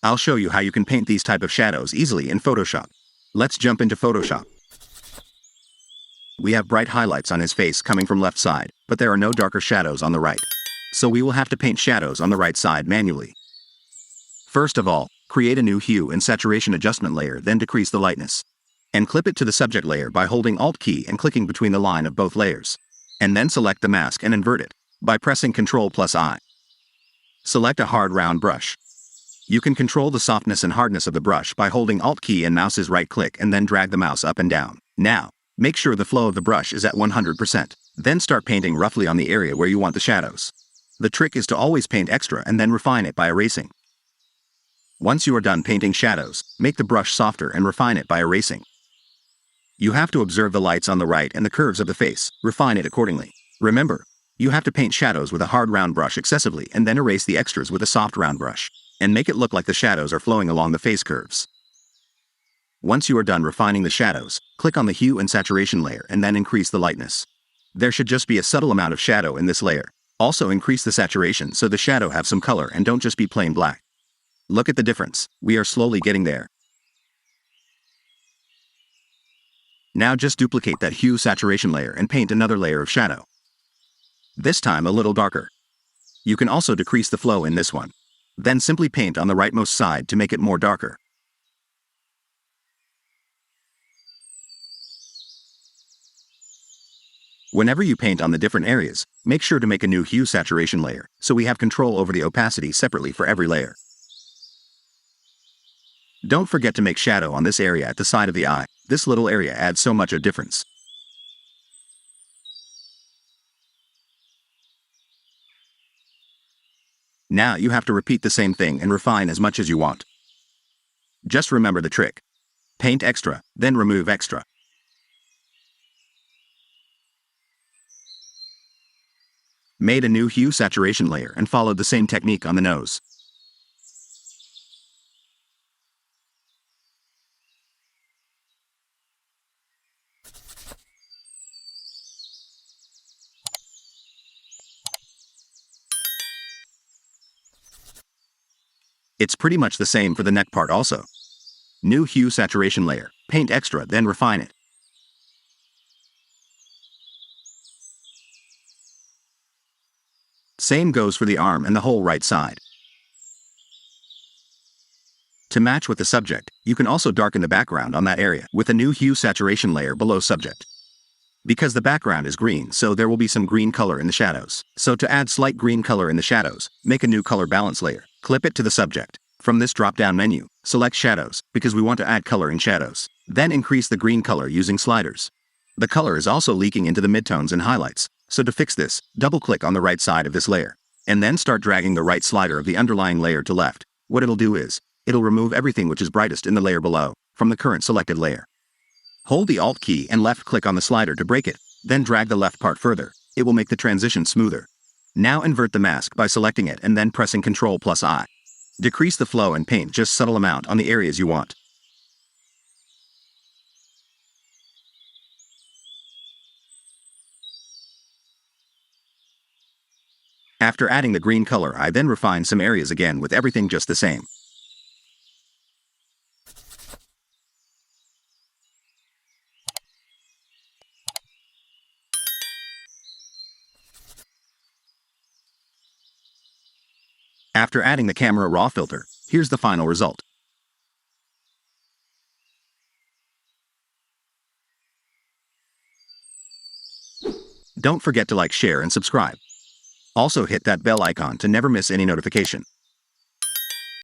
I'll show you how you can paint these type of shadows easily in Photoshop. Let's jump into Photoshop. We have bright highlights on his face coming from left side, but there are no darker shadows on the right. So we will have to paint shadows on the right side manually. First of all, create a new Hue and Saturation adjustment layer, then decrease the lightness. And clip it to the subject layer by holding Alt key and clicking between the line of both layers. And then select the mask and invert it by pressing Ctrl+I. Select a hard round brush. You can control the softness and hardness of the brush by holding Alt key and mouse's right click and then drag the mouse up and down. Now, make sure the flow of the brush is at 100%. Then start painting roughly on the area where you want the shadows. The trick is to always paint extra and then refine it by erasing. Once you are done painting shadows, make the brush softer and refine it by erasing. You have to observe the lights on the right and the curves of the face, refine it accordingly. Remember, you have to paint shadows with a hard round brush excessively and then erase the extras with a soft round brush, and make it look like the shadows are flowing along the face curves. Once you are done refining the shadows, click on the Hue and Saturation layer and then increase the lightness. There should just be a subtle amount of shadow in this layer. Also increase the saturation so the shadow have some color and don't just be plain black. Look at the difference, we are slowly getting there. Now just duplicate that Hue Saturation layer and paint another layer of shadow. This time a little darker. You can also decrease the flow in this one. Then simply paint on the rightmost side to make it more darker. Whenever you paint on the different areas, make sure to make a new Hue Saturation layer, so we have control over the opacity separately for every layer. Don't forget to make shadow on this area at the side of the eye. This little area adds so much of difference. Now you have to repeat the same thing and refine as much as you want. Just remember the trick. Paint extra, then remove extra. Made a new Hue Saturation layer and followed the same technique on the nose. It's pretty much the same for the neck part also. New Hue Saturation layer, paint extra, then refine it. Same goes for the arm and the whole right side. To match with the subject, you can also darken the background on that area with a new Hue Saturation layer below subject. Because the background is green, so there will be some green color in the shadows. So to add slight green color in the shadows, make a new color balance layer. Clip it to the subject. From this drop-down menu, select Shadows, because we want to add color in shadows. Then increase the green color using sliders. The color is also leaking into the midtones and highlights, so to fix this, double-click on the right side of this layer. And then start dragging the right slider of the underlying layer to left. What it'll do is, it'll remove everything which is brightest in the layer below, from the current selected layer. Hold the Alt key and left-click on the slider to break it, then drag the left part further. It will make the transition smoother. Now invert the mask by selecting it and then pressing Ctrl+I. Decrease the flow and paint just subtle amount on the areas you want. After adding the green color, I then refine some areas again with everything just the same. After adding the camera raw filter, here's the final result. Don't forget to like, share, and subscribe. Also hit that bell icon to never miss any notification.